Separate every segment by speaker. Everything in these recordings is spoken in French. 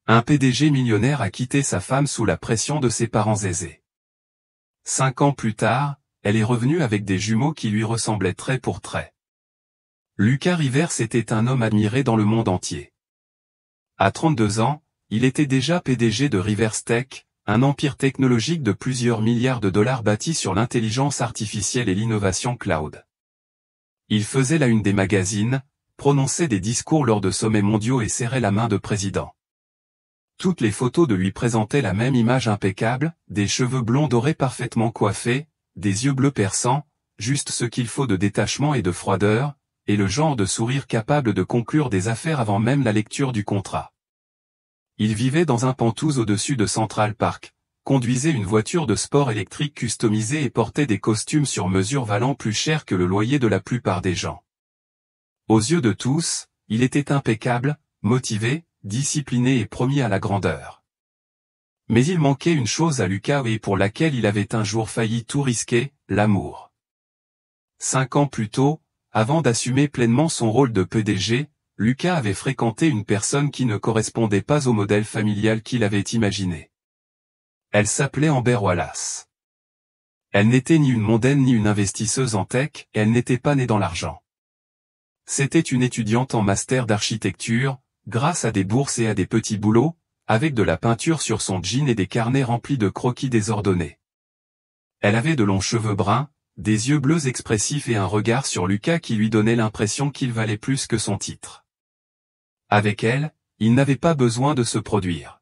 Speaker 1: Un PDG millionnaire a quitté sa femme sous la pression de ses parents aisés. 5 ans plus tard, elle est revenue avec des jumeaux qui lui ressemblaient trait pour trait. Lucas Rivers était un homme admiré dans le monde entier. À 32 ans, il était déjà PDG de Rivers Tech, un empire technologique de plusieurs milliards de dollars bâti sur l'intelligence artificielle et l'innovation cloud. Il faisait la une des magazines, prononçait des discours lors de sommets mondiaux et serrait la main de présidents. Toutes les photos de lui présentaient la même image impeccable, des cheveux blonds dorés parfaitement coiffés, des yeux bleus perçants, juste ce qu'il faut de détachement et de froideur, et le genre de sourire capable de conclure des affaires avant même la lecture du contrat. Il vivait dans un penthouse au-dessus de Central Park, conduisait une voiture de sport électrique customisée et portait des costumes sur mesure valant plus cher que le loyer de la plupart des gens. Aux yeux de tous, il était impeccable, motivé, discipliné et promis à la grandeur. Mais il manquait une chose à Lucas et pour laquelle il avait un jour failli tout risquer, l'amour. 5 ans plus tôt, avant d'assumer pleinement son rôle de PDG, Lucas avait fréquenté une personne qui ne correspondait pas au modèle familial qu'il avait imaginé. Elle s'appelait Amber Wallace. Elle n'était ni une mondaine ni une investisseuse en tech, et elle n'était pas née dans l'argent. C'était une étudiante en master d'architecture, grâce à des bourses et à des petits boulots, avec de la peinture sur son jean et des carnets remplis de croquis désordonnés. Elle avait de longs cheveux bruns, des yeux bleus expressifs et un regard sur Lucas qui lui donnait l'impression qu'il valait plus que son titre. Avec elle, il n'avait pas besoin de se produire.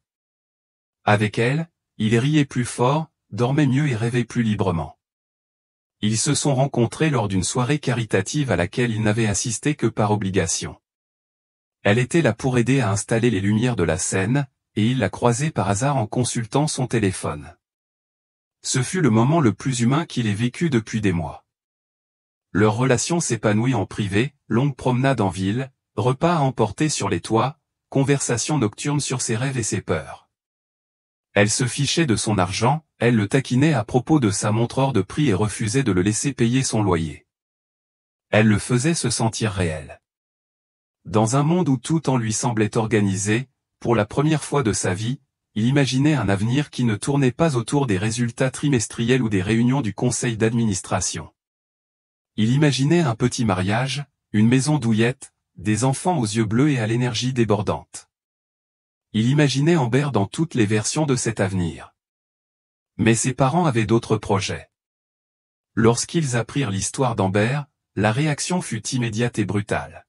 Speaker 1: Avec elle, il riait plus fort, dormait mieux et rêvait plus librement. Ils se sont rencontrés lors d'une soirée caritative à laquelle il n'avait assisté que par obligation. Elle était là pour aider à installer les lumières de la scène, et il l'a croisée par hasard en consultant son téléphone. Ce fut le moment le plus humain qu'il ait vécu depuis des mois. Leur relation s'épanouit en privé, longues promenades en ville, repas à emporter sur les toits, conversations nocturnes sur ses rêves et ses peurs. Elle se fichait de son argent, elle le taquinait à propos de sa montre hors de prix et refusait de le laisser payer son loyer. Elle le faisait se sentir réel. Dans un monde où tout en lui semblait organisé, pour la première fois de sa vie, il imaginait un avenir qui ne tournait pas autour des résultats trimestriels ou des réunions du conseil d'administration. Il imaginait un petit mariage, une maison douillette, des enfants aux yeux bleus et à l'énergie débordante. Il imaginait Amber dans toutes les versions de cet avenir. Mais ses parents avaient d'autres projets. Lorsqu'ils apprirent l'histoire d'Amber, la réaction fut immédiate et brutale.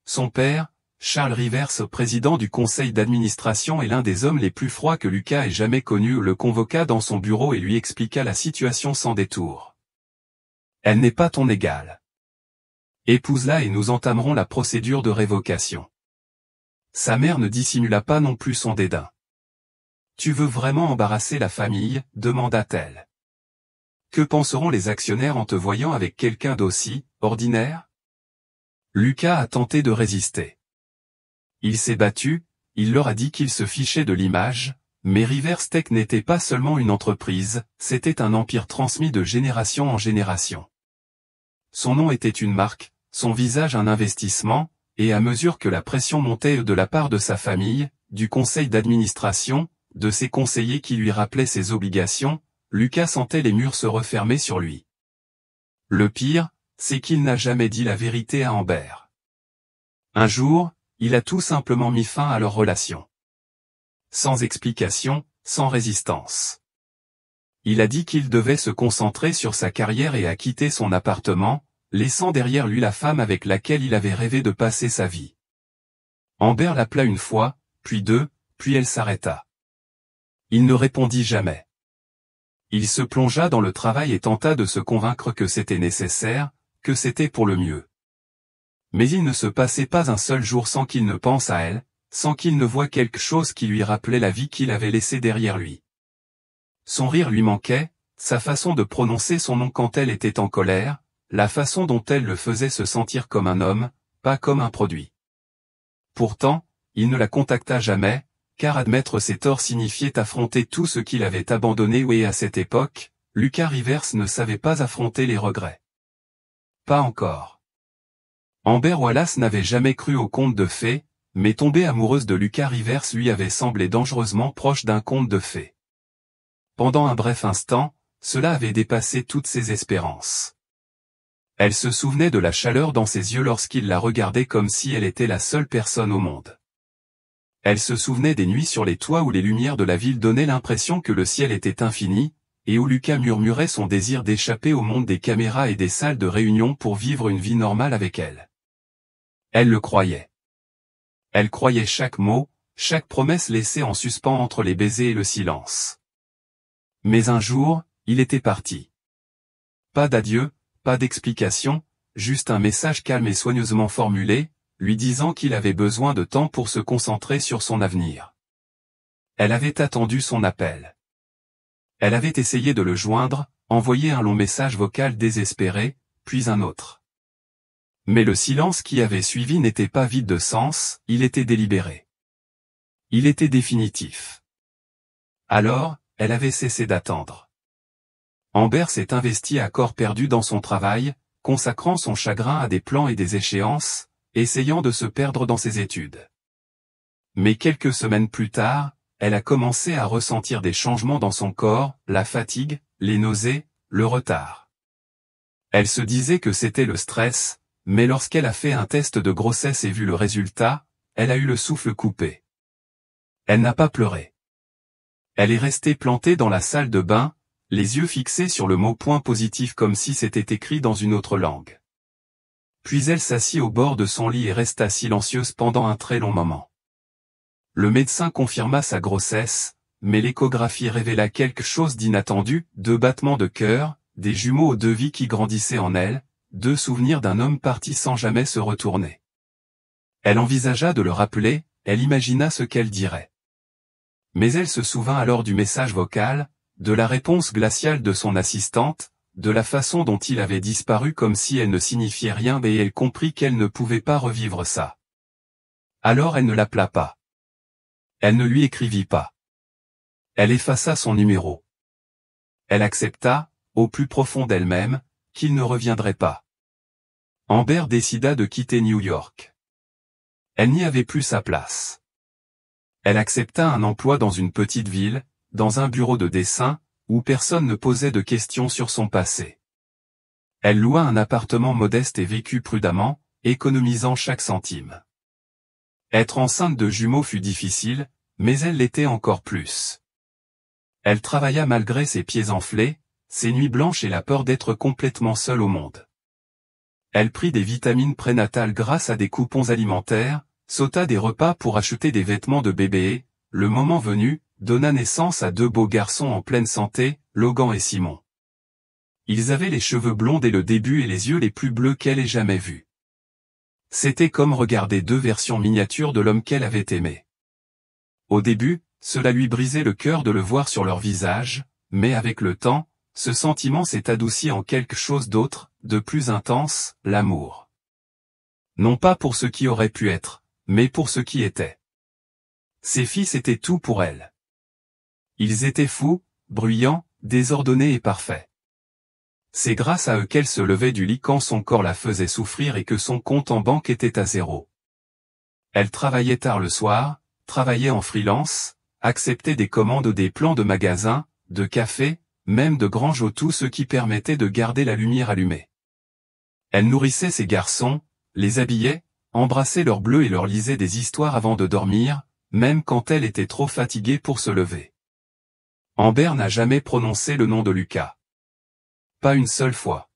Speaker 1: Son père, Charles Rivers, président du conseil d'administration et l'un des hommes les plus froids que Lucas ait jamais connus, le convoqua dans son bureau et lui expliqua la situation sans détour. « Elle n'est pas ton égale. Épouse-la et nous entamerons la procédure de révocation. » Sa mère ne dissimula pas non plus son dédain. « Tu veux vraiment embarrasser la famille ?» demanda-t-elle. « Que penseront les actionnaires en te voyant avec quelqu'un d'aussi ordinaire ?» Lucas a tenté de résister. Il s'est battu, il leur a dit qu'il se fichait de l'image, mais Rivers Tech n'était pas seulement une entreprise, c'était un empire transmis de génération en génération. Son nom était une marque, son visage un investissement, et à mesure que la pression montait de la part de sa famille, du conseil d'administration, de ses conseillers qui lui rappelaient ses obligations, Lucas sentait les murs se refermer sur lui. Le pire, c'est qu'il n'a jamais dit la vérité à Amber. Un jour, il a tout simplement mis fin à leur relation. Sans explication, sans résistance. Il a dit qu'il devait se concentrer sur sa carrière et a quitté son appartement, laissant derrière lui la femme avec laquelle il avait rêvé de passer sa vie. Amber l'appela une fois, puis deux, puis elle s'arrêta. Il ne répondit jamais. Il se plongea dans le travail et tenta de se convaincre que c'était nécessaire, que c'était pour le mieux. Mais il ne se passait pas un seul jour sans qu'il ne pense à elle, sans qu'il ne voie quelque chose qui lui rappelait la vie qu'il avait laissée derrière lui. Son rire lui manquait, sa façon de prononcer son nom quand elle était en colère, la façon dont elle le faisait se sentir comme un homme, pas comme un produit. Pourtant, il ne la contacta jamais, car admettre ses torts signifiait affronter tout ce qu'il avait abandonné et à cette époque, Lucas Rivers ne savait pas affronter les regrets. Pas encore. Amber Wallace n'avait jamais cru aux contes de fées, mais tomber amoureuse de Lucas Rivers lui avait semblé dangereusement proche d'un conte de fées. Pendant un bref instant, cela avait dépassé toutes ses espérances. Elle se souvenait de la chaleur dans ses yeux lorsqu'il la regardait comme si elle était la seule personne au monde. Elle se souvenait des nuits sur les toits où les lumières de la ville donnaient l'impression que le ciel était infini, et où Lucas murmurait son désir d'échapper au monde des caméras et des salles de réunion pour vivre une vie normale avec elle. Elle le croyait. Elle croyait chaque mot, chaque promesse laissée en suspens entre les baisers et le silence. Mais un jour, il était parti. Pas d'adieu, pas d'explication, juste un message calme et soigneusement formulé, lui disant qu'il avait besoin de temps pour se concentrer sur son avenir. Elle avait attendu son appel. Elle avait essayé de le joindre, envoyé un long message vocal désespéré, puis un autre. Mais le silence qui avait suivi n'était pas vide de sens, il était délibéré. Il était définitif. Alors, elle avait cessé d'attendre. Amber s'est investie à corps perdu dans son travail, consacrant son chagrin à des plans et des échéances, essayant de se perdre dans ses études. Mais quelques semaines plus tard, elle a commencé à ressentir des changements dans son corps, la fatigue, les nausées, le retard. Elle se disait que c'était le stress, mais lorsqu'elle a fait un test de grossesse et vu le résultat, elle a eu le souffle coupé. Elle n'a pas pleuré. Elle est restée plantée dans la salle de bain, les yeux fixés sur le mot point positif comme si c'était écrit dans une autre langue. Puis elle s'assit au bord de son lit et resta silencieuse pendant un très long moment. Le médecin confirma sa grossesse, mais l'échographie révéla quelque chose d'inattendu, 2 battements de cœur, des jumeaux aux 2 vies qui grandissaient en elle, 2 souvenirs d'un homme parti sans jamais se retourner. Elle envisagea de le rappeler, elle imagina ce qu'elle dirait. Mais elle se souvint alors du message vocal, de la réponse glaciale de son assistante, de la façon dont il avait disparu comme si elle ne signifiait rien et elle comprit qu'elle ne pouvait pas revivre ça. Alors elle ne l'appela pas. Elle ne lui écrivit pas. Elle effaça son numéro. Elle accepta, au plus profond d'elle-même, qu'il ne reviendrait pas. Amber décida de quitter New York. Elle n'y avait plus sa place. Elle accepta un emploi dans une petite ville, dans un bureau de dessin, où personne ne posait de questions sur son passé. Elle loua un appartement modeste et vécut prudemment, économisant chaque centime. Être enceinte de jumeaux fut difficile, mais elle l'était encore plus. Elle travailla malgré ses pieds enflés, ses nuits blanches et la peur d'être complètement seule au monde. Elle prit des vitamines prénatales grâce à des coupons alimentaires, sauta des repas pour acheter des vêtements de bébé et, le moment venu, donna naissance à 2 beaux garçons en pleine santé, Logan et Simon. Ils avaient les cheveux blonds dès le début et les yeux les plus bleus qu'elle ait jamais vus. C'était comme regarder 2 versions miniatures de l'homme qu'elle avait aimé. Au début, cela lui brisait le cœur de le voir sur leur visage, mais avec le temps, ce sentiment s'est adouci en quelque chose d'autre, de plus intense, l'amour. Non pas pour ce qui aurait pu être, mais pour ce qui était. Ses fils étaient tout pour elle. Ils étaient fous, bruyants, désordonnés et parfaits. C'est grâce à eux qu'elle se levait du lit quand son corps la faisait souffrir et que son compte en banque était à 0. Elle travaillait tard le soir, travaillait en freelance, acceptait des commandes ou des plans de magasins, de cafés, même de granges ou tout ce qui permettait de garder la lumière allumée. Elle nourrissait ses garçons, les habillait, embrassait leurs bleus et leur lisait des histoires avant de dormir, même quand elle était trop fatiguée pour se lever. Amber n'a jamais prononcé le nom de Lucas. Pas une seule fois.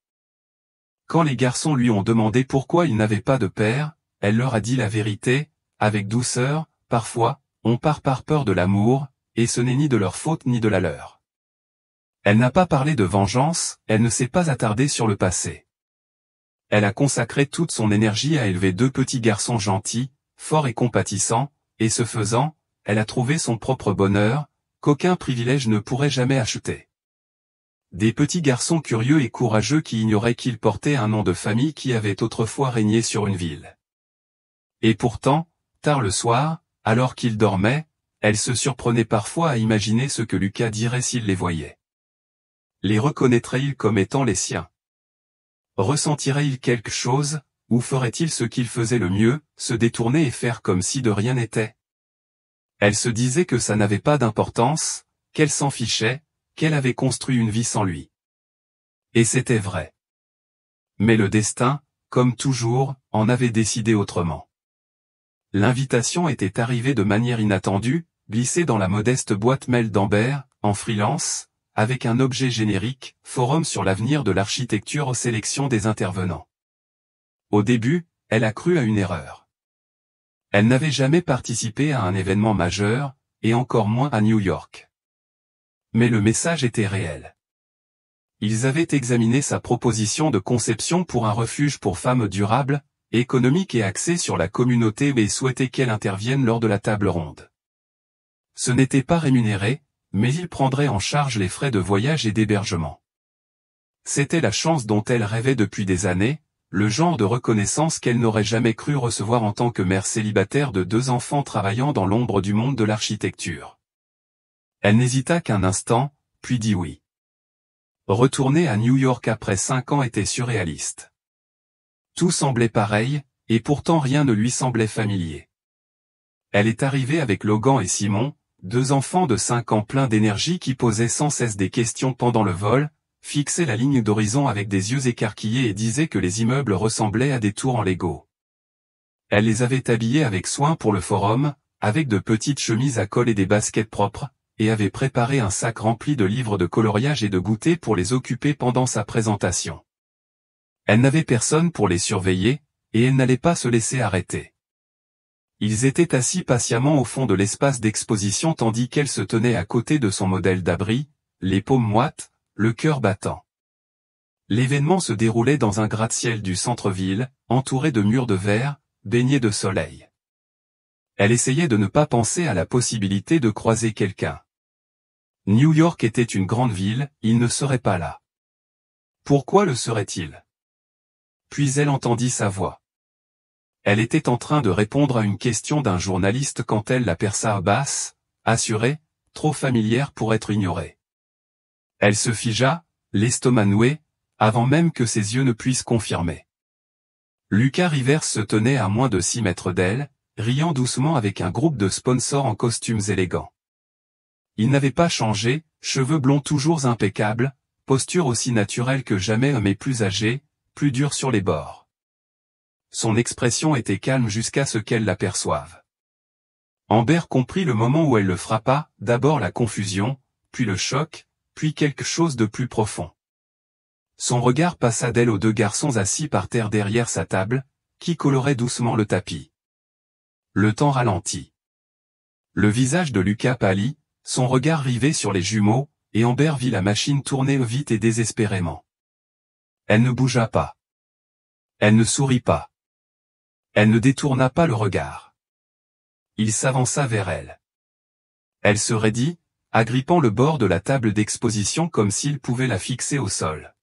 Speaker 1: Quand les garçons lui ont demandé pourquoi il n'avait pas de père, elle leur a dit la vérité, avec douceur, parfois, on part par peur de l'amour, et ce n'est ni de leur faute ni de la leur. Elle n'a pas parlé de vengeance, elle ne s'est pas attardée sur le passé. Elle a consacré toute son énergie à élever 2 petits garçons gentils, forts et compatissants, et ce faisant, elle a trouvé son propre bonheur, qu'aucun privilège ne pourrait jamais acheter. Des petits garçons curieux et courageux qui ignoraient qu'ils portaient un nom de famille qui avait autrefois régné sur une ville. Et pourtant, tard le soir, alors qu'ils dormaient, elle se surprenait parfois à imaginer ce que Lucas dirait s'il les voyait. Les reconnaîtrait-il comme étant les siens? Ressentirait-il quelque chose, Ou ferait-il ce qu'il faisait le mieux, se détourner et faire comme si de rien n'était? Elle se disait que ça n'avait pas d'importance, qu'elle s'en fichait, qu'elle avait construit une vie sans lui. Et c'était vrai. Mais le destin, comme toujours, en avait décidé autrement. L'invitation était arrivée de manière inattendue, glissée dans la modeste boîte mail d'Amber, en freelance, avec un objet générique, Forum sur l'avenir de l'architecture aux sélections des intervenants. Au début, elle a cru à une erreur. Elle n'avait jamais participé à un événement majeur, et encore moins à New York. Mais le message était réel. Ils avaient examiné sa proposition de conception pour un refuge pour femmes durable, économique et axé sur la communauté et souhaitaient qu'elle intervienne lors de la table ronde. Ce n'était pas rémunéré, mais il prendrait en charge les frais de voyage et d'hébergement. C'était la chance dont elle rêvait depuis des années, le genre de reconnaissance qu'elle n'aurait jamais cru recevoir en tant que mère célibataire de 2 enfants travaillant dans l'ombre du monde de l'architecture. Elle n'hésita qu'un instant, puis dit oui. Retourner à New York après 5 ans était surréaliste. Tout semblait pareil, et pourtant rien ne lui semblait familier. Elle est arrivée avec Logan et Simon, 2 enfants de 5 ans pleins d'énergie qui posaient sans cesse des questions pendant le vol, fixaient la ligne d'horizon avec des yeux écarquillés et disaient que les immeubles ressemblaient à des tours en Lego. Elle les avait habillés avec soin pour le forum, avec de petites chemises à col et des baskets propres, et avait préparé un sac rempli de livres de coloriage et de goûter pour les occuper pendant sa présentation. Elle n'avait personne pour les surveiller, et elle n'allait pas se laisser arrêter. Ils étaient assis patiemment au fond de l'espace d'exposition tandis qu'elle se tenait à côté de son modèle d'abri, les paumes moites, le cœur battant. L'événement se déroulait dans un gratte-ciel du centre-ville, entouré de murs de verre, baigné de soleil. Elle essayait de ne pas penser à la possibilité de croiser quelqu'un. New York était une grande ville, il ne serait pas là. Pourquoi le serait-il? Puis elle entendit sa voix. Elle était en train de répondre à une question d'un journaliste quand elle la perça basse, assurée, trop familière pour être ignorée. Elle se figea, l'estomac noué, avant même que ses yeux ne puissent confirmer. Lucas Rivers se tenait à moins de 6 mètres d'elle, riant doucement avec un groupe de sponsors en costumes élégants. Il n'avait pas changé, cheveux blonds toujours impeccables, posture aussi naturelle que jamais mais plus âgé, plus dur sur les bords. Son expression était calme jusqu'à ce qu'elle l'aperçoive. Amber comprit le moment où elle le frappa, d'abord la confusion, puis le choc, puis quelque chose de plus profond. Son regard passa d'elle aux 2 garçons assis par terre derrière sa table, qui coloraient doucement le tapis. Le temps ralentit. Le visage de Lucas pâlit, son regard rivé sur les jumeaux, et Amber vit la machine tourner vite et désespérément. Elle ne bougea pas. Elle ne sourit pas. Elle ne détourna pas le regard. Il s'avança vers elle. Elle se raidit, agrippant le bord de la table d'exposition comme s'il pouvait la fixer au sol.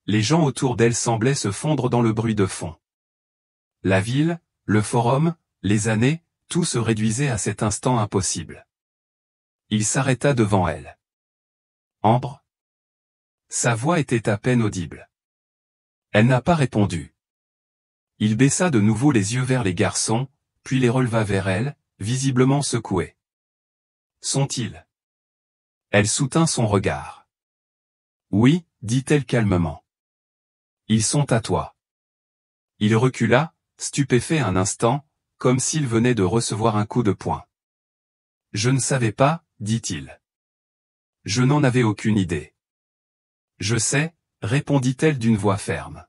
Speaker 1: Les gens autour d'elle semblaient se fondre dans le bruit de fond. La ville, le forum, les années, tout se réduisait à cet instant impossible. Il s'arrêta devant elle. Ambre? Sa voix était à peine audible. Elle n'a pas répondu. Il baissa de nouveau les yeux vers les garçons, puis les releva vers elle, visiblement secoué. Sont-ils? Elle soutint son regard. Oui, dit-elle calmement. Ils sont à toi. Il recula, stupéfait un instant, comme s'il venait de recevoir un coup de poing. Je ne savais pas, dit-il. Je n'en avais aucune idée. Je sais, répondit-elle d'une voix ferme.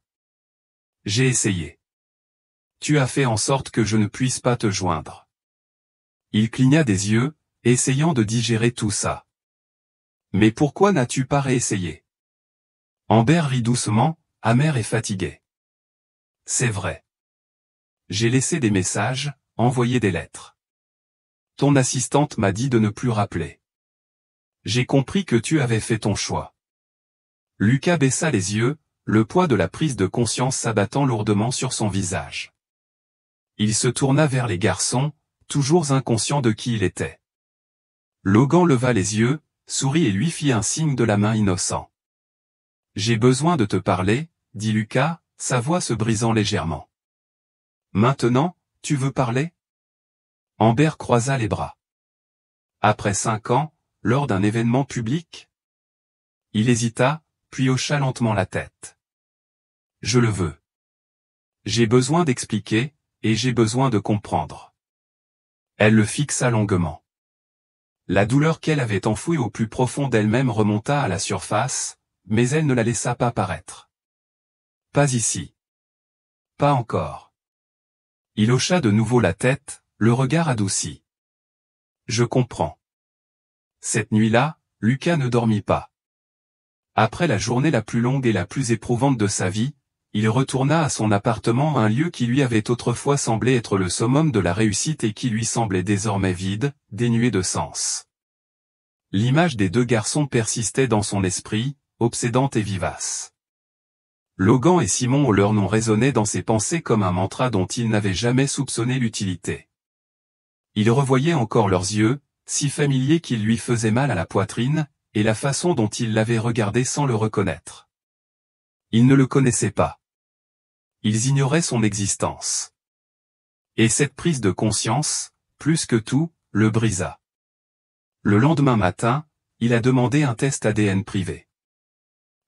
Speaker 1: J'ai essayé. Tu as fait en sorte que je ne puisse pas te joindre. Il cligna des yeux, essayant de digérer tout ça. Mais pourquoi n'as-tu pas réessayé? Amber rit doucement, amère et fatiguée. C'est vrai. J'ai laissé des messages, envoyé des lettres. Ton assistante m'a dit de ne plus rappeler. J'ai compris que tu avais fait ton choix. Lucas baissa les yeux, le poids de la prise de conscience s'abattant lourdement sur son visage. Il se tourna vers les garçons, toujours inconscient de qui il était. Logan leva les yeux, sourit et lui fit un signe de la main innocent. J'ai besoin de te parler, dit Lucas, sa voix se brisant légèrement. Maintenant, tu veux parler? Amber croisa les bras. Après 5 ans, lors d'un événement public? Il hésita, puis hocha lentement la tête. Je le veux. J'ai besoin d'expliquer, et j'ai besoin de comprendre. Elle le fixa longuement. La douleur qu'elle avait enfouie au plus profond d'elle-même remonta à la surface, mais elle ne la laissa pas paraître. Pas ici. Pas encore. Il hocha de nouveau la tête, le regard adouci. Je comprends. Cette nuit-là, Lucas ne dormit pas. Après la journée la plus longue et la plus éprouvante de sa vie, il retourna à son appartement, un lieu qui lui avait autrefois semblé être le summum de la réussite et qui lui semblait désormais vide, dénué de sens. L'image des 2 garçons persistait dans son esprit, obsédante et vivace. Logan et Simon, leur nom résonnait dans ses pensées comme un mantra dont il n'avait jamais soupçonné l'utilité. Il revoyait encore leurs yeux, si familiers qu'ils lui faisaient mal à la poitrine, et la façon dont il l'avait regardé sans le reconnaître. Ils ne le connaissaient pas. Ils ignoraient son existence. Et cette prise de conscience, plus que tout, le brisa. Le lendemain matin, il a demandé un test ADN privé.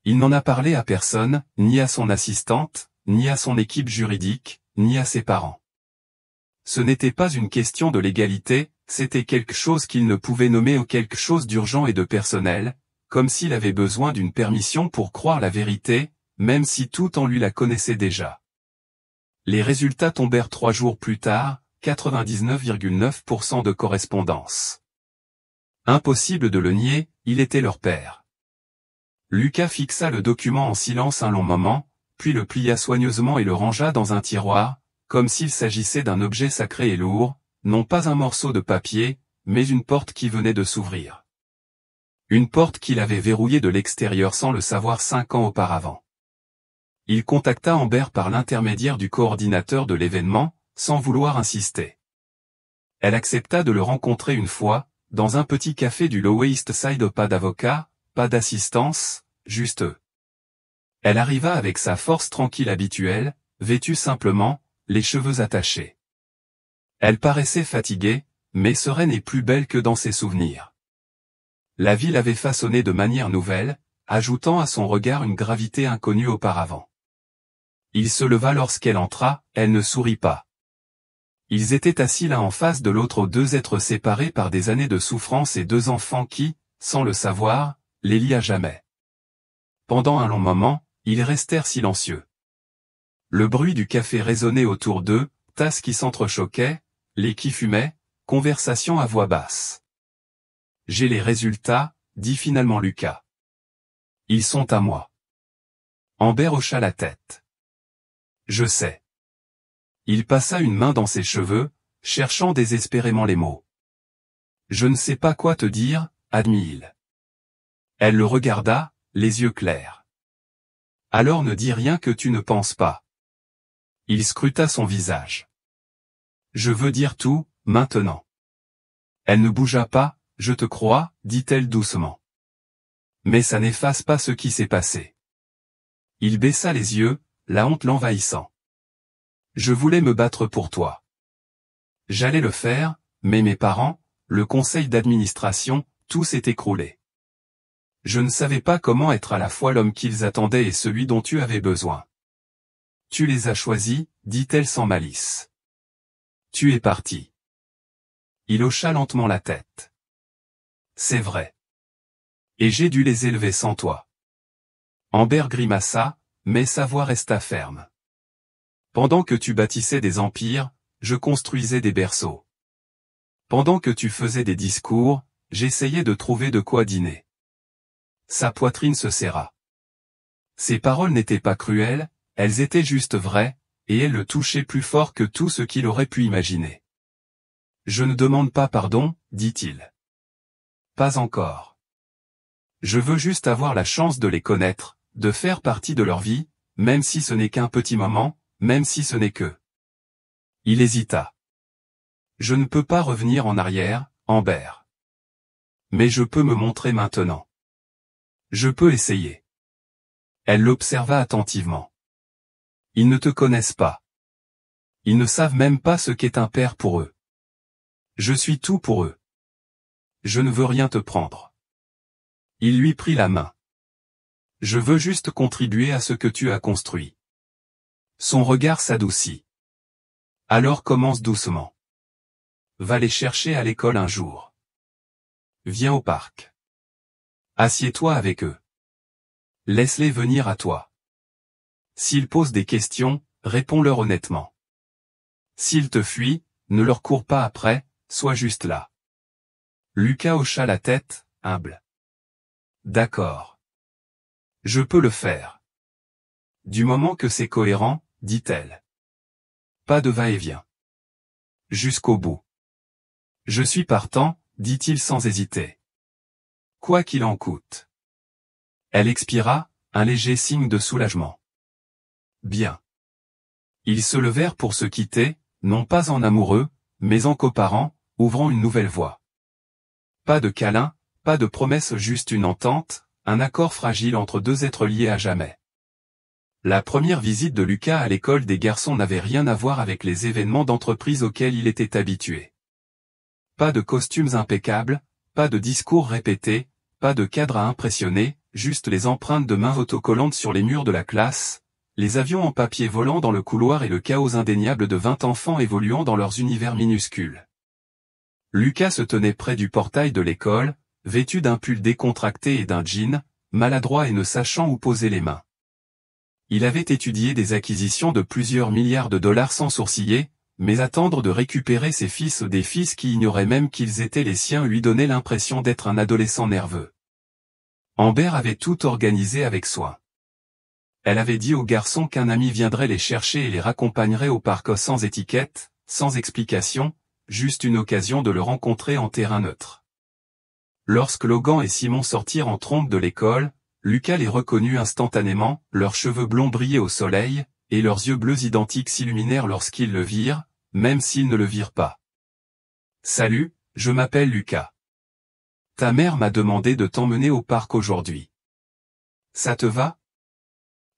Speaker 1: Il n'en a parlé à personne, ni à son assistante, ni à son équipe juridique, ni à ses parents. Ce n'était pas une question de légalité, c'était quelque chose qu'il ne pouvait nommer ou quelque chose d'urgent et de personnel, comme s'il avait besoin d'une permission pour croire la vérité, même si tout en lui la connaissait déjà. Les résultats tombèrent 3 jours plus tard, 99,9% de correspondance. Impossible de le nier, il était leur père. Lucas fixa le document en silence un long moment, puis le plia soigneusement et le rangea dans un tiroir, comme s'il s'agissait d'un objet sacré et lourd, non pas un morceau de papier, mais une porte qui venait de s'ouvrir. Une porte qu'il avait verrouillée de l'extérieur sans le savoir 5 ans auparavant. Il contacta Amber par l'intermédiaire du coordinateur de l'événement, sans vouloir insister. Elle accepta de le rencontrer une fois, dans un petit café du Lower East Side. Pas d'avocat, pas d'assistance, juste eux. Elle arriva avec sa force tranquille habituelle, vêtue simplement, les cheveux attachés. Elle paraissait fatiguée, mais sereine et plus belle que dans ses souvenirs. La vie l'avait façonnée de manière nouvelle, ajoutant à son regard une gravité inconnue auparavant. Il se leva lorsqu'elle entra, elle ne sourit pas. Ils étaient assis l'un en face de l'autre, 2 êtres séparés par des années de souffrance et 2 enfants qui, sans le savoir, les lient à jamais. Pendant un long moment, ils restèrent silencieux. Le bruit du café résonnait autour d'eux, tasses qui s'entrechoquaient, lait qui fumait, conversation à voix basse. J'ai les résultats, dit finalement Lucas. Ils sont à moi. Amber hocha la tête. Je sais. Il passa une main dans ses cheveux, cherchant désespérément les mots. Je ne sais pas quoi te dire, admit-il. Elle le regarda, les yeux clairs. Alors ne dis rien que tu ne penses pas. Il scruta son visage. Je veux dire tout, maintenant. Elle ne bougea pas, je te crois, dit-elle doucement. Mais ça n'efface pas ce qui s'est passé. Il baissa les yeux, la honte l'envahissant. Je voulais me battre pour toi. J'allais le faire, mais mes parents, le conseil d'administration, tout s'est écroulé. Je ne savais pas comment être à la fois l'homme qu'ils attendaient et celui dont tu avais besoin. Tu les as choisis, dit-elle sans malice. Tu es parti. Il hocha lentement la tête. C'est vrai. Et j'ai dû les élever sans toi. Amber grimaça, mais sa voix resta ferme. Pendant que tu bâtissais des empires, je construisais des berceaux. Pendant que tu faisais des discours, j'essayais de trouver de quoi dîner. Sa poitrine se serra. Ses paroles n'étaient pas cruelles, elles étaient juste vraies, et elles le touchaient plus fort que tout ce qu'il aurait pu imaginer. Je ne demande pas pardon, dit-il. Pas encore. Je veux juste avoir la chance de les connaître, de faire partie de leur vie, même si ce n'est qu'un petit moment, même si ce n'est que... Il hésita. Je ne peux pas revenir en arrière, Amber. Mais je peux me montrer maintenant. Je peux essayer. Elle l'observa attentivement. Ils ne te connaissent pas. Ils ne savent même pas ce qu'est un père pour eux. Je suis tout pour eux. Je ne veux rien te prendre. Il lui prit la main. Je veux juste contribuer à ce que tu as construit. Son regard s'adoucit. Alors commence doucement. Va les chercher à l'école un jour. Viens au parc. Assieds-toi avec eux. Laisse-les venir à toi. S'ils posent des questions, réponds-leur honnêtement. S'ils te fuient, ne leur cours pas après, sois juste là. Lucas hocha la tête, humble. D'accord. Je peux le faire. Du moment que c'est cohérent, dit-elle. Pas de va-et-vient. Jusqu'au bout. Je suis partant, dit-il sans hésiter. Quoi qu'il en coûte. Elle expira, un léger signe de soulagement. Bien. Ils se levèrent pour se quitter, non pas en amoureux, mais en coparents, ouvrant une nouvelle voie. Pas de câlin, pas de promesse, juste une entente, un accord fragile entre deux êtres liés à jamais. La première visite de Lucas à l'école des garçons n'avait rien à voir avec les événements d'entreprise auxquels il était habitué. Pas de costumes impeccables, pas de discours répétés, pas de cadre à impressionner, juste les empreintes de mains autocollantes sur les murs de la classe, les avions en papier volant dans le couloir et le chaos indéniable de 20 enfants évoluant dans leurs univers minuscules. Lucas se tenait près du portail de l'école, vêtu d'un pull décontracté et d'un jean, maladroit et ne sachant où poser les mains. Il avait étudié des acquisitions de plusieurs milliards de dollars sans sourciller, mais attendre de récupérer ses fils ou des fils qui ignoraient même qu'ils étaient les siens lui donnait l'impression d'être un adolescent nerveux. Amber avait tout organisé avec soin. Elle avait dit aux garçons qu'un ami viendrait les chercher et les raccompagnerait au parc sans étiquette, sans explication, juste une occasion de le rencontrer en terrain neutre. Lorsque Logan et Simon sortirent en trompe de l'école, Lucas les reconnut instantanément, leurs cheveux blonds brillaient au soleil, et leurs yeux bleus identiques s'illuminèrent lorsqu'ils le virent, même s'ils ne le virent pas. « Salut, je m'appelle Lucas. Ta mère m'a demandé de t'emmener au parc aujourd'hui. Ça te va ?»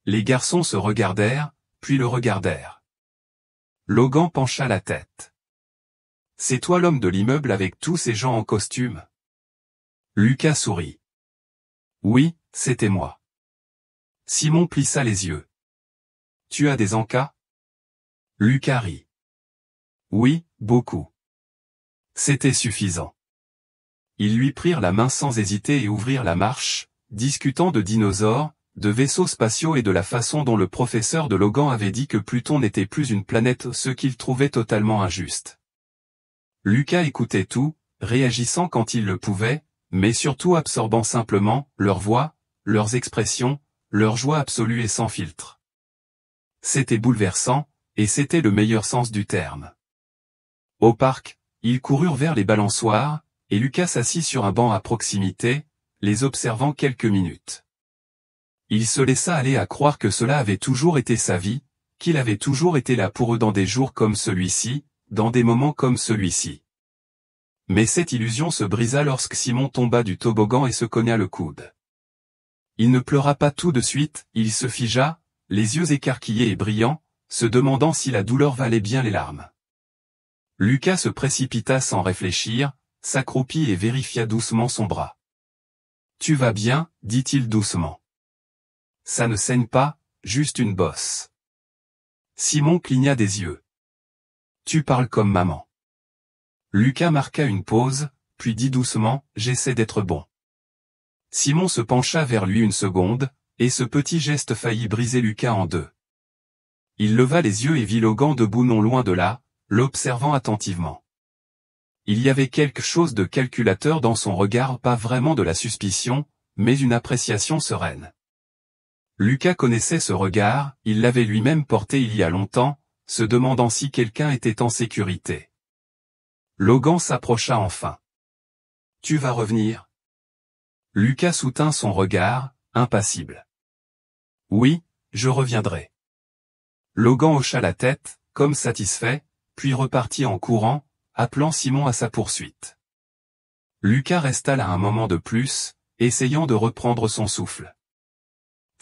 Speaker 1: Les garçons se regardèrent, puis le regardèrent. Logan pencha la tête. « C'est toi l'homme de l'immeuble avec tous ces gens en costume ?» Lucas sourit. « Oui, c'était moi. » Simon plissa les yeux. « Tu as des encas ?» Lucas rit. « Oui, beaucoup. » C'était suffisant. Ils lui prirent la main sans hésiter et ouvrirent la marche, discutant de dinosaures, de vaisseaux spatiaux et de la façon dont le professeur de Logan avait dit que Pluton n'était plus une planète, ce qu'il trouvait totalement injuste. Lucas écoutait tout, réagissant quand il le pouvait, mais surtout absorbant simplement leur voix, leurs expressions, leur joie absolue et sans filtre. C'était bouleversant, et c'était le meilleur sens du terme. Au parc, ils coururent vers les balançoires, et Lucas s'assit sur un banc à proximité, les observant quelques minutes. Il se laissa aller à croire que cela avait toujours été sa vie, qu'il avait toujours été là pour eux dans des jours comme celui-ci, dans des moments comme celui-ci. Mais cette illusion se brisa lorsque Simon tomba du toboggan et se cogna le coude. Il ne pleura pas tout de suite, il se figea, les yeux écarquillés et brillants, se demandant si la douleur valait bien les larmes. Lucas se précipita sans réfléchir, s'accroupit et vérifia doucement son bras. « Tu vas bien, dit-il doucement. Ça ne saigne pas, juste une bosse. » Simon cligna des yeux. « Tu parles comme maman. » Lucas marqua une pause, puis dit doucement, « J'essaie d'être bon. » Simon se pencha vers lui une seconde, et ce petit geste faillit briser Lucas en deux. Il leva les yeux et vit Logan debout non loin de là, l'observant attentivement. Il y avait quelque chose de calculateur dans son regard, pas vraiment de la suspicion, mais une appréciation sereine. Lucas connaissait ce regard, il l'avait lui-même porté il y a longtemps, se demandant si quelqu'un était en sécurité. Logan s'approcha enfin. « Tu vas revenir ?» Lucas soutint son regard, impassible. « Oui, je reviendrai. » Logan hocha la tête, comme satisfait, puis repartit en courant, appelant Simon à sa poursuite. Lucas resta là un moment de plus, essayant de reprendre son souffle.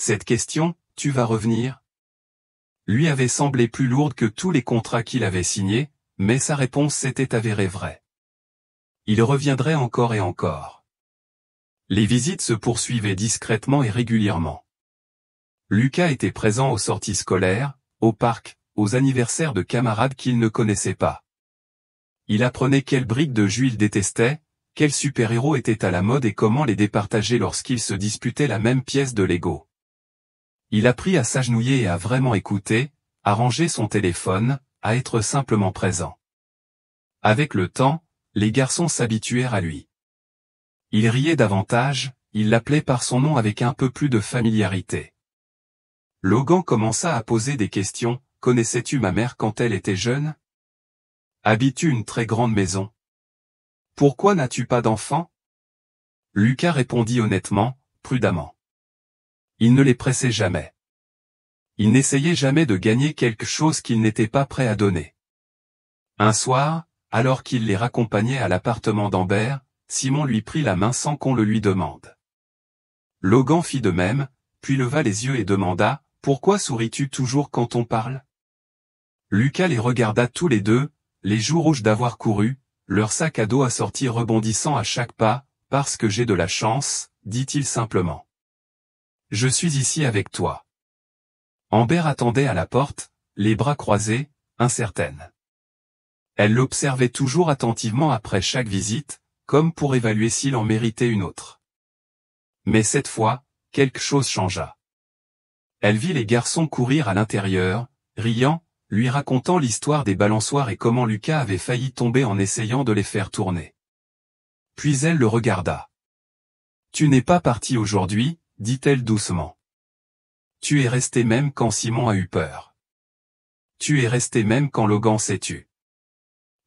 Speaker 1: Cette question, « Tu vas revenir ?» lui avait semblé plus lourde que tous les contrats qu'il avait signés, mais sa réponse s'était avérée vraie. Il reviendrait encore et encore. Les visites se poursuivaient discrètement et régulièrement. Lucas était présent aux sorties scolaires, au parc, aux anniversaires de camarades qu'il ne connaissait pas. Il apprenait quelle brique de jus il détestait, quels super-héros étaient à la mode et comment les départager lorsqu'ils se disputaient la même pièce de Lego. Il apprit à s'agenouiller et à vraiment écouter, à ranger son téléphone, à être simplement présent. Avec le temps, les garçons s'habituèrent à lui. Il riait davantage, il l'appelait par son nom avec un peu plus de familiarité. Logan commença à poser des questions. « Connaissais-tu ma mère quand elle était jeune ? Habites-tu une très grande maison ? Pourquoi n'as-tu pas d'enfants ?» Lucas répondit honnêtement, prudemment. Il ne les pressait jamais. Il n'essayait jamais de gagner quelque chose qu'il n'était pas prêt à donner. Un soir, alors qu'il les raccompagnait à l'appartement d'Amber, Simon lui prit la main sans qu'on le lui demande. Logan fit de même, puis leva les yeux et demanda « Pourquoi souris-tu toujours quand on parle ?» Lucas les regarda tous les deux, les joues rouges d'avoir couru, leur sac à dos assorti rebondissant à chaque pas, « Parce que j'ai de la chance, » dit-il simplement. « Je suis ici avec toi. » Amber attendait à la porte, les bras croisés, incertaine. Elle l'observait toujours attentivement après chaque visite, comme pour évaluer s'il en méritait une autre. Mais cette fois, quelque chose changea. Elle vit les garçons courir à l'intérieur, riant, lui racontant l'histoire des balançoires et comment Lucas avait failli tomber en essayant de les faire tourner. Puis elle le regarda. « Tu n'es pas parti aujourd'hui, » dit-elle doucement. « Tu es resté même quand Simon a eu peur. Tu es resté même quand Logan s'est tu. »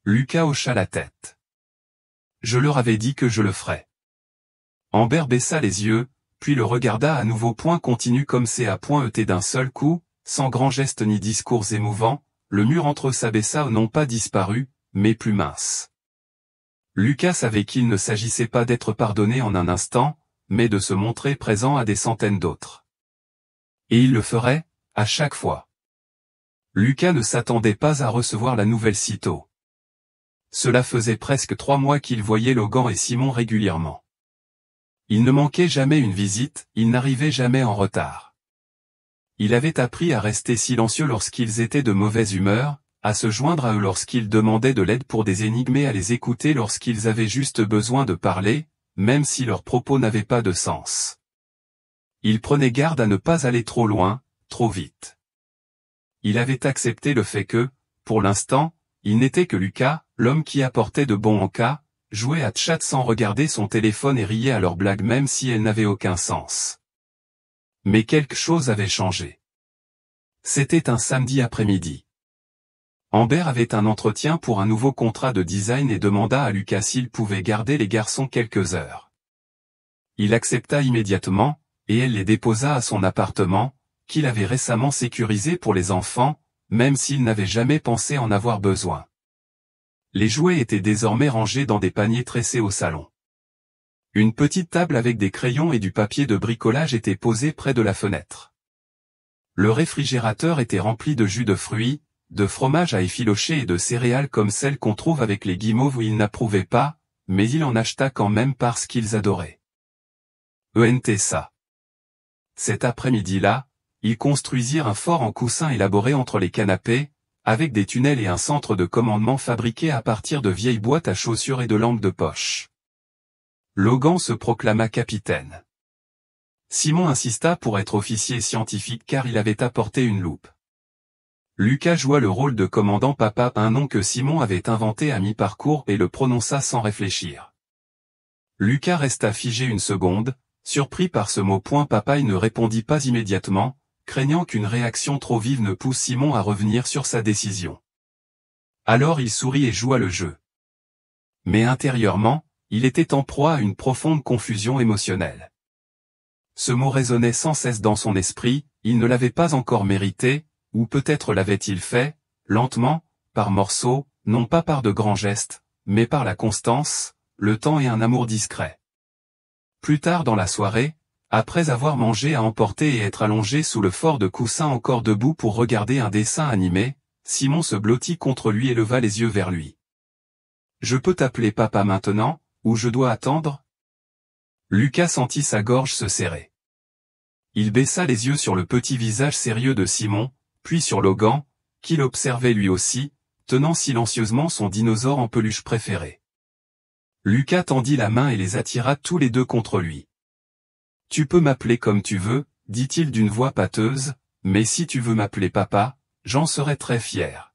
Speaker 1: Lucas hocha la tête. « Je leur avais dit que je le ferais. » Amber baissa les yeux, puis le regarda à nouveau. Point continu comme c'est à point heurté d'un seul coup, sans grand geste ni discours émouvant, le mur entre eux s'abaissa non pas disparu, mais plus mince. Lucas savait qu'il ne s'agissait pas d'être pardonné en un instant, mais de se montrer présent à des centaines d'autres. Et il le ferait, à chaque fois. Lucas ne s'attendait pas à recevoir la nouvelle sitôt. Cela faisait presque 3 mois qu'il voyait Logan et Simon régulièrement. Il ne manquait jamais une visite, il n'arrivait jamais en retard. Il avait appris à rester silencieux lorsqu'ils étaient de mauvaise humeur, à se joindre à eux lorsqu'ils demandaient de l'aide pour des énigmes et à les écouter lorsqu'ils avaient juste besoin de parler, même si leurs propos n'avaient pas de sens. Il prenait garde à ne pas aller trop loin, trop vite. Il avait accepté le fait que, pour l'instant, il n'était que Lucas, l'homme qui apportait de bons en cas, jouait à tchat sans regarder son téléphone et riait à leurs blagues même si elles n'avaient aucun sens. Mais quelque chose avait changé. C'était un samedi après-midi. Amber avait un entretien pour un nouveau contrat de design et demanda à Lucas s'il pouvait garder les garçons quelques heures. Il accepta immédiatement, et elle les déposa à son appartement, qu'il avait récemment sécurisé pour les enfants, même s'il n'avait jamais pensé en avoir besoin. Les jouets étaient désormais rangés dans des paniers tressés au salon. Une petite table avec des crayons et du papier de bricolage était posée près de la fenêtre. Le réfrigérateur était rempli de jus de fruits, de fromage à effilocher et de céréales comme celles qu'on trouve avec les guimauves où il n'approuvait pas, mais il en acheta quand même parce qu'ils adoraient. Ça. Cet après-midi-là, ils construisirent un fort en coussin élaboré entre les canapés, avec des tunnels et un centre de commandement fabriqué à partir de vieilles boîtes à chaussures et de lampes de poche. Logan se proclama capitaine. Simon insista pour être officier scientifique car il avait apporté une loupe. Lucas joua le rôle de commandant papa, un nom que Simon avait inventé à mi-parcours et le prononça sans réfléchir. Lucas resta figé une seconde, surpris par ce mot. Papa il ne répondit pas immédiatement, craignant qu'une réaction trop vive ne pousse Simon à revenir sur sa décision. Alors il sourit et joua le jeu. Mais intérieurement, il était en proie à une profonde confusion émotionnelle. Ce mot résonnait sans cesse dans son esprit, il ne l'avait pas encore mérité, ou peut-être l'avait-il fait, lentement, par morceaux, non pas par de grands gestes, mais par la constance, le temps et un amour discret. Plus tard dans la soirée, Après avoir mangé à emporter et être allongé sous le fort de coussin encore debout pour regarder un dessin animé, Simon se blottit contre lui et leva les yeux vers lui. « Je peux t'appeler papa maintenant, ou je dois attendre ?» Lucas sentit sa gorge se serrer. Il baissa les yeux sur le petit visage sérieux de Simon, puis sur Logan, qu'il observait lui aussi, tenant silencieusement son dinosaure en peluche préféré. Lucas tendit la main et les attira tous les deux contre lui. « Tu peux m'appeler comme tu veux, dit-il d'une voix pâteuse, mais si tu veux m'appeler papa, j'en serai très fier. »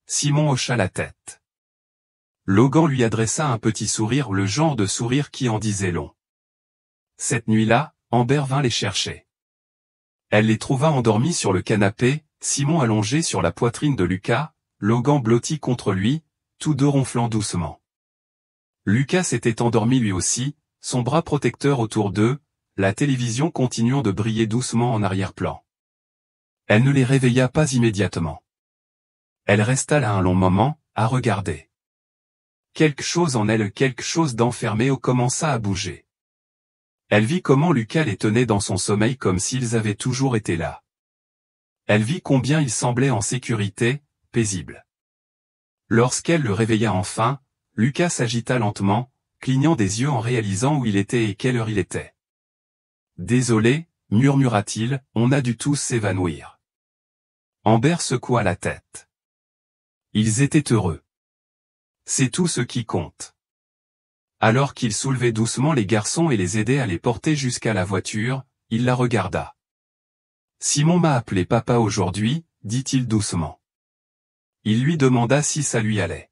Speaker 1: Simon hocha la tête. Logan lui adressa un petit sourire, le genre de sourire qui en disait long. Cette nuit-là, Amber vint les chercher. Elle les trouva endormis sur le canapé, Simon allongé sur la poitrine de Lucas, Logan blotti contre lui, tous deux ronflant doucement. Lucas s'était endormi lui aussi, son bras protecteur autour d'eux, la télévision continuant de briller doucement en arrière-plan. Elle ne les réveilla pas immédiatement. Elle resta là un long moment, à regarder. Quelque chose en elle, quelque chose d'enfermé commença à bouger. Elle vit comment Lucas les tenait dans son sommeil comme s'ils avaient toujours été là. Elle vit combien il semblait en sécurité, paisible. Lorsqu'elle le réveilla enfin, Lucas s'agita lentement, clignant des yeux en réalisant où il était et quelle heure il était. « Désolé, murmura-t-il, on a dû tous s'évanouir. » Amber secoua la tête. Ils étaient heureux. C'est tout ce qui compte. Alors qu'il soulevait doucement les garçons et les aidait à les porter jusqu'à la voiture, il la regarda. « Simon m'a appelé papa aujourd'hui, dit-il doucement. » Il lui demanda si ça lui allait.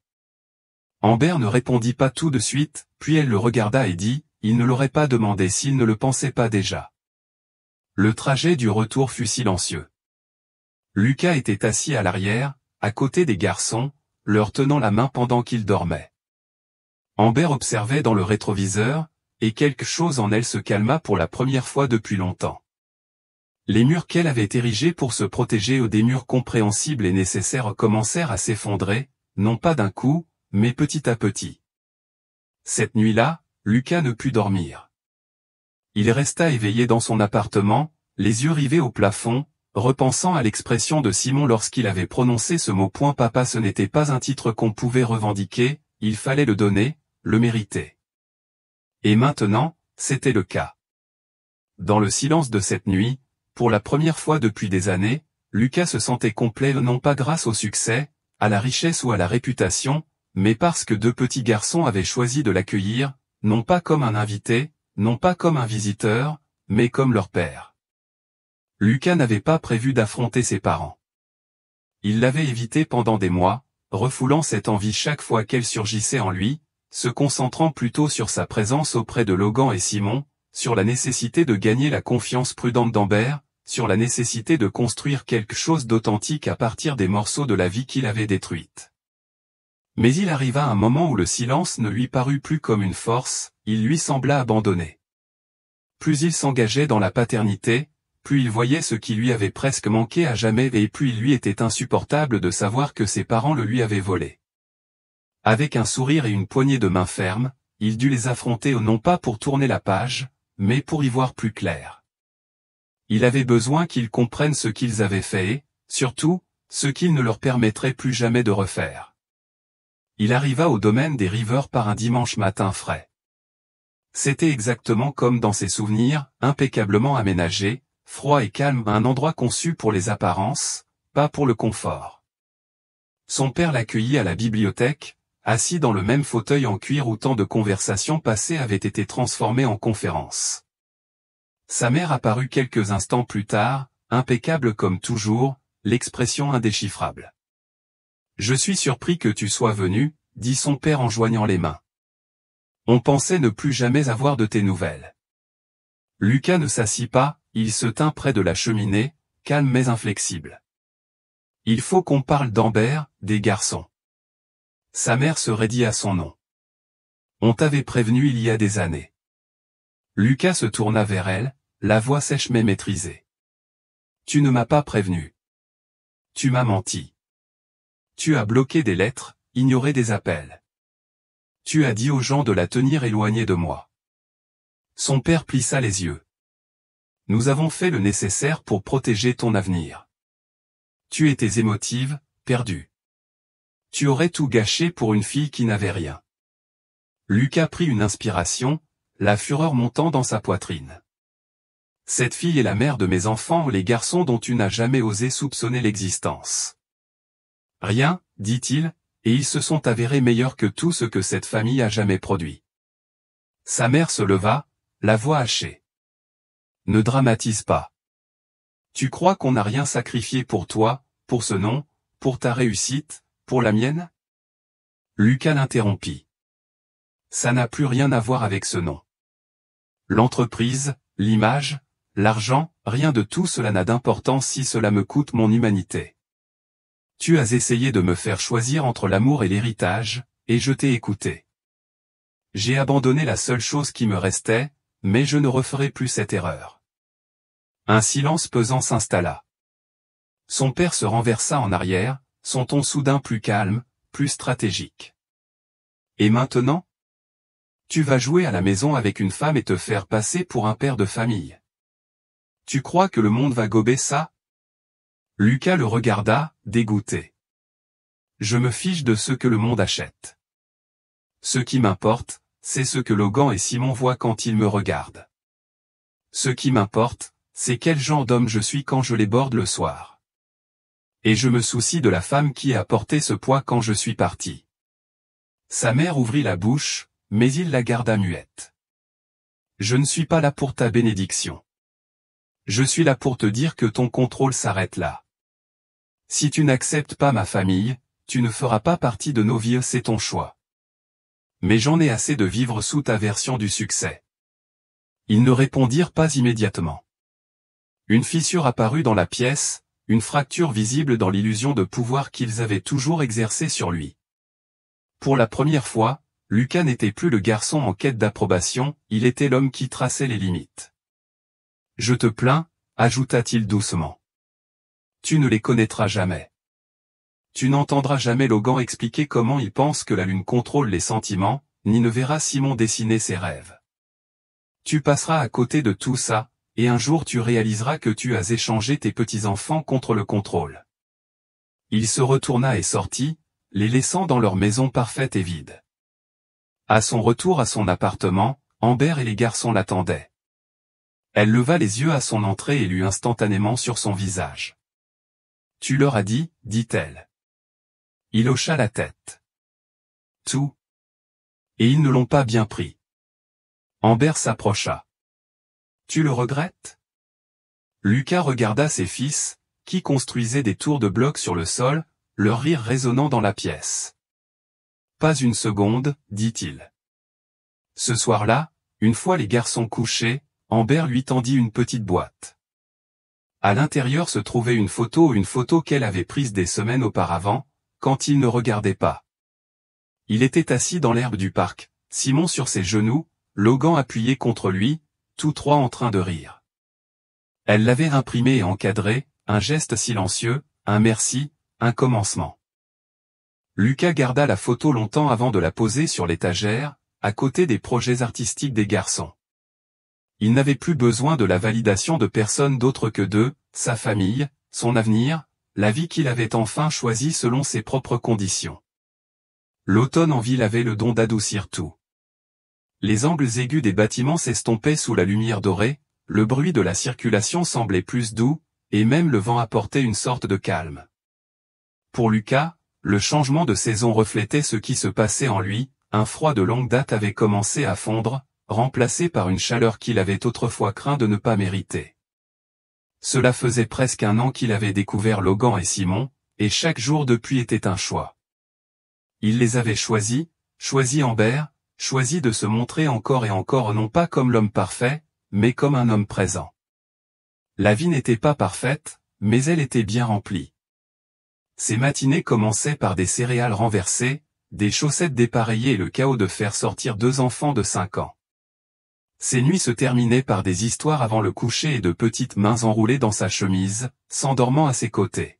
Speaker 1: Amber ne répondit pas tout de suite, puis elle le regarda et dit, il ne l'aurait pas demandé s'il ne le pensait pas déjà. Le trajet du retour fut silencieux. Lucas était assis à l'arrière, à côté des garçons, leur tenant la main pendant qu'ils dormaient. Amber observait dans le rétroviseur, et quelque chose en elle se calma pour la première fois depuis longtemps. Les murs qu'elle avait érigés pour se protéger des murs compréhensibles et nécessaires commencèrent à s'effondrer, non pas d'un coup, mais petit à petit. Cette nuit-là, Lucas ne put dormir. Il resta éveillé dans son appartement, les yeux rivés au plafond, repensant à l'expression de Simon lorsqu'il avait prononcé ce mot. Papa, ce n'était pas un titre qu'on pouvait revendiquer, il fallait le donner, le mériter. Et maintenant, c'était le cas. Dans le silence de cette nuit, pour la première fois depuis des années, Lucas se sentait complet non pas grâce au succès, à la richesse ou à la réputation, mais parce que deux petits garçons avaient choisi de l'accueillir, non pas comme un invité, non pas comme un visiteur, mais comme leur père. Lucas n'avait pas prévu d'affronter ses parents. Il l'avait évité pendant des mois, refoulant cette envie chaque fois qu'elle surgissait en lui, se concentrant plutôt sur sa présence auprès de Logan et Simon, sur la nécessité de gagner la confiance prudente d'Amber, sur la nécessité de construire quelque chose d'authentique à partir des morceaux de la vie qu'il avait détruite. Mais il arriva un moment où le silence ne lui parut plus comme une force, il lui sembla abandonné. Plus il s'engageait dans la paternité, plus il voyait ce qui lui avait presque manqué à jamais et plus il lui était insupportable de savoir que ses parents le lui avaient volé. Avec un sourire et une poignée de main ferme, il dut les affronter non pas pour tourner la page, mais pour y voir plus clair. Il avait besoin qu'ils comprennent ce qu'ils avaient fait et, surtout, ce qu'il ne leur permettrait plus jamais de refaire. Il arriva au domaine des Rivers par un dimanche matin frais. C'était exactement comme dans ses souvenirs, impeccablement aménagé, froid et calme, un endroit conçu pour les apparences, pas pour le confort. Son père l'accueillit à la bibliothèque, assis dans le même fauteuil en cuir où tant de conversations passées avaient été transformées en conférences. Sa mère apparut quelques instants plus tard, impeccable comme toujours, l'expression indéchiffrable. « Je suis surpris que tu sois venu, » dit son père en joignant les mains. « On pensait ne plus jamais avoir de tes nouvelles. » Lucas ne s'assit pas, il se tint près de la cheminée, calme mais inflexible. « Il faut qu'on parle d'Amber, des garçons. » Sa mère se raidit à son nom. « On t'avait prévenu il y a des années. » Lucas se tourna vers elle, la voix sèche mais maîtrisée. « Tu ne m'as pas prévenu. Tu m'as menti. Tu as bloqué des lettres, ignoré des appels. Tu as dit aux gens de la tenir éloignée de moi. » Son père plissa les yeux. Nous avons fait le nécessaire pour protéger ton avenir. Tu étais émotive, perdue. Tu aurais tout gâché pour une fille qui n'avait rien. Lucas prit une inspiration, la fureur montant dans sa poitrine. Cette fille est la mère de mes enfants, les garçons dont tu n'as jamais osé soupçonner l'existence. Rien, dit-il, et ils se sont avérés meilleurs que tout ce que cette famille a jamais produit. Sa mère se leva, la voix hachée. Ne dramatise pas. Tu crois qu'on n'a rien sacrifié pour toi, pour ce nom, pour ta réussite, pour la mienne? Lucas l'interrompit. Ça n'a plus rien à voir avec ce nom. L'entreprise, l'image, l'argent, rien de tout cela n'a d'importance si cela me coûte mon humanité. Tu as essayé de me faire choisir entre l'amour et l'héritage, et je t'ai écouté. J'ai abandonné la seule chose qui me restait, mais je ne referai plus cette erreur. Un silence pesant s'installa. Son père se renversa en arrière, son ton soudain plus calme, plus stratégique. Et maintenant? Tu vas jouer à la maison avec une femme et te faire passer pour un père de famille. Tu crois que le monde va gober ça? Lucas le regarda, dégoûté. Je me fiche de ce que le monde achète. Ce qui m'importe, c'est ce que Logan et Simon voient quand ils me regardent. Ce qui m'importe, c'est quel genre d'homme je suis quand je les borde le soir. Et je me soucie de la femme qui a porté ce poids quand je suis parti. Sa mère ouvrit la bouche, mais il la garda muette. Je ne suis pas là pour ta bénédiction. Je suis là pour te dire que ton contrôle s'arrête là. Si tu n'acceptes pas ma famille, tu ne feras pas partie de nos vies, c'est ton choix. Mais j'en ai assez de vivre sous ta version du succès. Ils ne répondirent pas immédiatement. Une fissure apparut dans la pièce, une fracture visible dans l'illusion de pouvoir qu'ils avaient toujours exercée sur lui. Pour la première fois, Lucas n'était plus le garçon en quête d'approbation, il était l'homme qui traçait les limites. Je te plains, ajouta-t-il doucement. Tu ne les connaîtras jamais. Tu n'entendras jamais Logan expliquer comment il pense que la lune contrôle les sentiments, ni ne verras Simon dessiner ses rêves. Tu passeras à côté de tout ça, et un jour tu réaliseras que tu as échangé tes petits-enfants contre le contrôle. Il se retourna et sortit, les laissant dans leur maison parfaite et vide. À son retour à son appartement, Amber et les garçons l'attendaient. Elle leva les yeux à son entrée et lut instantanément sur son visage. Tu leur as dit, dit-elle. Il hocha la tête. Tout. Et ils ne l'ont pas bien pris. Amber s'approcha. Tu le regrettes? Lucas regarda ses fils, qui construisaient des tours de blocs sur le sol, leur rire résonnant dans la pièce. Pas une seconde, dit-il. Ce soir-là, une fois les garçons couchés, Amber lui tendit une petite boîte. À l'intérieur se trouvait une photo qu'elle avait prise des semaines auparavant, quand il ne regardait pas. Il était assis dans l'herbe du parc, Simon sur ses genoux, Logan appuyé contre lui, tous trois en train de rire. Elle l'avait imprimé et encadré, un geste silencieux, un merci, un commencement. Lucas garda la photo longtemps avant de la poser sur l'étagère, à côté des projets artistiques des garçons. Il n'avait plus besoin de la validation de personne d'autre que d'eux, sa famille, son avenir, la vie qu'il avait enfin choisie selon ses propres conditions. L'automne en ville avait le don d'adoucir tout. Les angles aigus des bâtiments s'estompaient sous la lumière dorée, le bruit de la circulation semblait plus doux, et même le vent apportait une sorte de calme. Pour Lucas, le changement de saison reflétait ce qui se passait en lui, un froid de longue date avait commencé à fondre, remplacé par une chaleur qu'il avait autrefois craint de ne pas mériter. Cela faisait presque un an qu'il avait découvert Logan et Simon, et chaque jour depuis était un choix. Il les avait choisis, choisi Amber, choisi de se montrer encore et encore non pas comme l'homme parfait, mais comme un homme présent. La vie n'était pas parfaite, mais elle était bien remplie. Ces matinées commençaient par des céréales renversées, des chaussettes dépareillées et le chaos de faire sortir 2 enfants de 5 ans. Ces nuits se terminaient par des histoires avant le coucher et de petites mains enroulées dans sa chemise, s'endormant à ses côtés.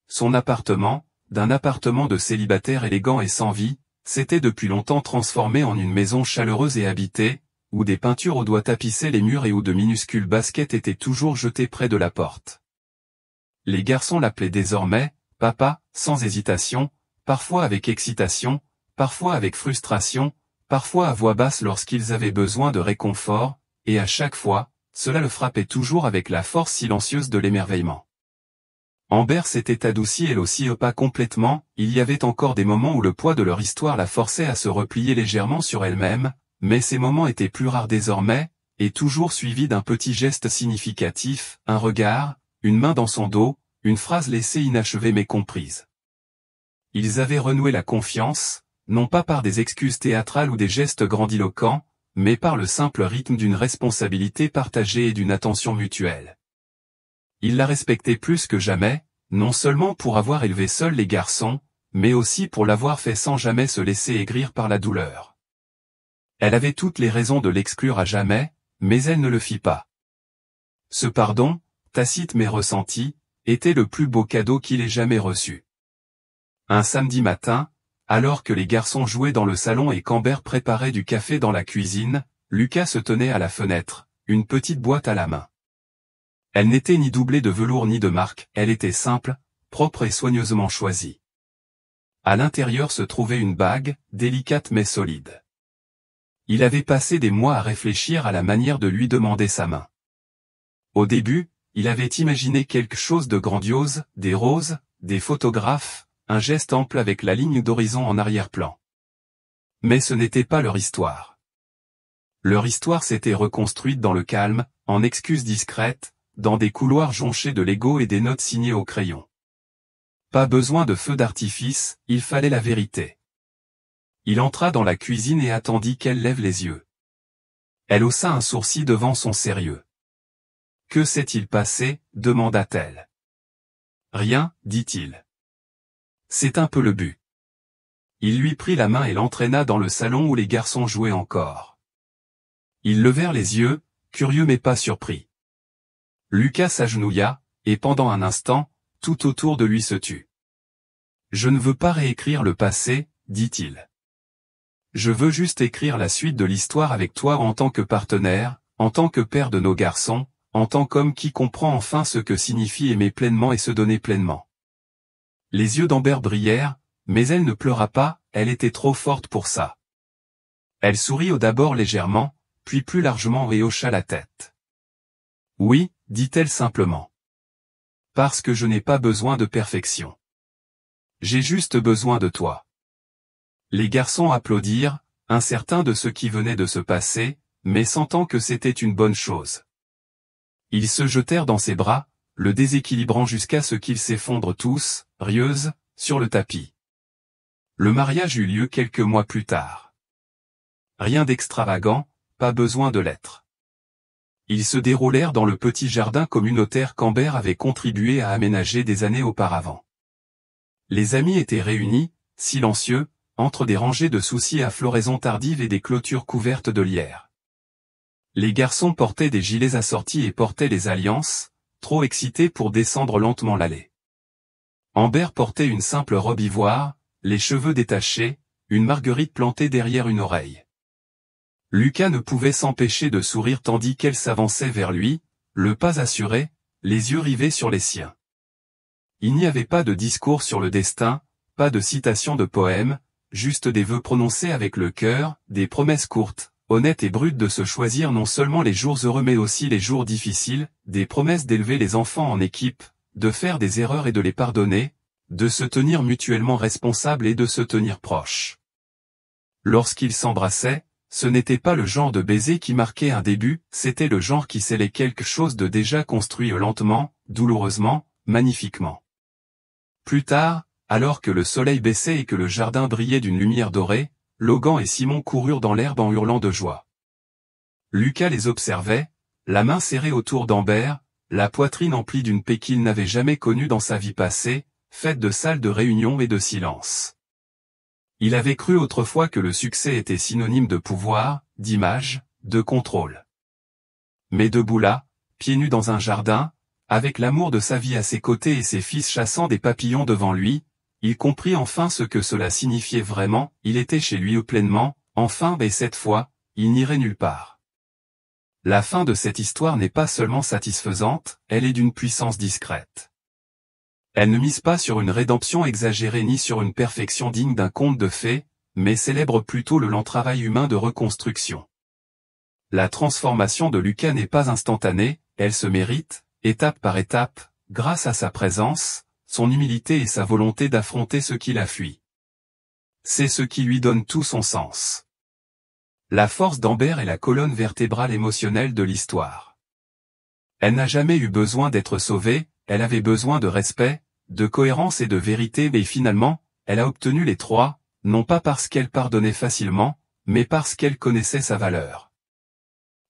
Speaker 1: Son appartement, d'un appartement de célibataire élégant et sans vie, s'était depuis longtemps transformé en une maison chaleureuse et habitée, où des peintures aux doigts tapissaient les murs et où de minuscules baskets étaient toujours jetées près de la porte. Les garçons l'appelaient désormais « papa », sans hésitation, parfois avec excitation, parfois avec frustration, parfois à voix basse lorsqu'ils avaient besoin de réconfort, et à chaque fois, cela le frappait toujours avec la force silencieuse de l'émerveillement. Amber s'était adoucie elle aussi pas complètement, il y avait encore des moments où le poids de leur histoire la forçait à se replier légèrement sur elle-même, mais ces moments étaient plus rares désormais, et toujours suivis d'un petit geste significatif, un regard, une main dans son dos, une phrase laissée inachevée mais comprise. Ils avaient renoué la confiance, non pas par des excuses théâtrales ou des gestes grandiloquents, mais par le simple rythme d'une responsabilité partagée et d'une attention mutuelle. Il la respectait plus que jamais, non seulement pour avoir élevé seuls les garçons, mais aussi pour l'avoir fait sans jamais se laisser aigrir par la douleur. Elle avait toutes les raisons de l'exclure à jamais, mais elle ne le fit pas. Ce pardon, tacite mais ressenti, était le plus beau cadeau qu'il ait jamais reçu. Un samedi matin, alors que les garçons jouaient dans le salon et qu'Amber préparait du café dans la cuisine, Lucas se tenait à la fenêtre, une petite boîte à la main. Elle n'était ni doublée de velours ni de marque, elle était simple, propre et soigneusement choisie. À l'intérieur se trouvait une bague, délicate mais solide. Il avait passé des mois à réfléchir à la manière de lui demander sa main. Au début, il avait imaginé quelque chose de grandiose, des roses, des photographes, un geste ample avec la ligne d'horizon en arrière-plan. Mais ce n'était pas leur histoire. Leur histoire s'était reconstruite dans le calme, en excuses discrètes, dans des couloirs jonchés de Lego et des notes signées au crayon. Pas besoin de feu d'artifice, il fallait la vérité. Il entra dans la cuisine et attendit qu'elle lève les yeux. Elle haussa un sourcil devant son sérieux. « Que s'est-il passé ?» demanda-t-elle. « Rien, dit-il. C'est un peu le but. » Il lui prit la main et l'entraîna dans le salon où les garçons jouaient encore. Ils levèrent les yeux, curieux mais pas surpris. Lucas s'agenouilla, et pendant un instant, tout autour de lui se tut. « Je ne veux pas réécrire le passé, dit-il. Je veux juste écrire la suite de l'histoire avec toi en tant que partenaire, en tant que père de nos garçons, en tant qu'homme qui comprend enfin ce que signifie aimer pleinement et se donner pleinement. » Les yeux d'Amber brillèrent, mais elle ne pleura pas, elle était trop forte pour ça. Elle sourit au d'abord légèrement, puis plus largement et hocha la tête. « Oui, dit-elle simplement. Parce que je n'ai pas besoin de perfection. J'ai juste besoin de toi. » Les garçons applaudirent, incertains de ce qui venait de se passer, mais sentant que c'était une bonne chose. Ils se jetèrent dans ses bras, le déséquilibrant jusqu'à ce qu'ils s'effondrent tous, rieuses, sur le tapis. Le mariage eut lieu quelques mois plus tard. Rien d'extravagant, pas besoin de lettres. Ils se déroulèrent dans le petit jardin communautaire qu'Amber avait contribué à aménager des années auparavant. Les amis étaient réunis, silencieux, entre des rangées de soucis à floraison tardive et des clôtures couvertes de lierre. Les garçons portaient des gilets assortis et portaient les alliances, trop excités pour descendre lentement l'allée. Amber portait une simple robe ivoire, les cheveux détachés, une marguerite plantée derrière une oreille. Lucas ne pouvait s'empêcher de sourire tandis qu'elle s'avançait vers lui, le pas assuré, les yeux rivés sur les siens. Il n'y avait pas de discours sur le destin, pas de citation de poèmes, juste des vœux prononcés avec le cœur, des promesses courtes, honnêtes et brutes de se choisir non seulement les jours heureux mais aussi les jours difficiles, des promesses d'élever les enfants en équipe, de faire des erreurs et de les pardonner, de se tenir mutuellement responsables et de se tenir proches. Lorsqu'ils s'embrassaient, ce n'était pas le genre de baiser qui marquait un début, c'était le genre qui scellait quelque chose de déjà construit lentement, douloureusement, magnifiquement. Plus tard, alors que le soleil baissait et que le jardin brillait d'une lumière dorée, Logan et Simon coururent dans l'herbe en hurlant de joie. Lucas les observait, la main serrée autour d'Amber, la poitrine emplie d'une paix qu'il n'avait jamais connue dans sa vie passée, faite de salles de réunion et de silence. Il avait cru autrefois que le succès était synonyme de pouvoir, d'image, de contrôle. Mais debout là, pieds nus dans un jardin, avec l'amour de sa vie à ses côtés et ses fils chassant des papillons devant lui, il comprit enfin ce que cela signifiait vraiment, il était chez lui pleinement, enfin et cette fois, il n'irait nulle part. La fin de cette histoire n'est pas seulement satisfaisante, elle est d'une puissance discrète. Elle ne mise pas sur une rédemption exagérée ni sur une perfection digne d'un conte de fées, mais célèbre plutôt le lent travail humain de reconstruction. La transformation de Lucas n'est pas instantanée, elle se mérite, étape par étape, grâce à sa présence, son humilité et sa volonté d'affronter ce qui la fuit. C'est ce qui lui donne tout son sens. La force d'Amber est la colonne vertébrale émotionnelle de l'histoire. Elle n'a jamais eu besoin d'être sauvée, elle avait besoin de respect, de cohérence et de vérité, mais finalement, elle a obtenu les trois, non pas parce qu'elle pardonnait facilement, mais parce qu'elle connaissait sa valeur.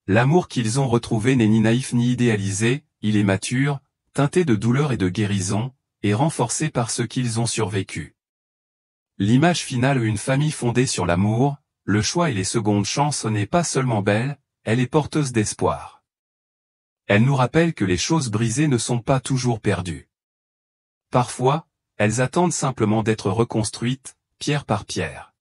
Speaker 1: L'amour qu'ils ont retrouvé n'est ni naïf ni idéalisé, il est mature, teinté de douleur et de guérison, et renforcé par ce qu'ils ont survécu. L'image finale d'une famille fondée sur l'amour, le choix et les secondes chances n'est pas seulement belle, elle est porteuse d'espoir. Elle nous rappelle que les choses brisées ne sont pas toujours perdues. Parfois, elles attendent simplement d'être reconstruites, pierre par pierre.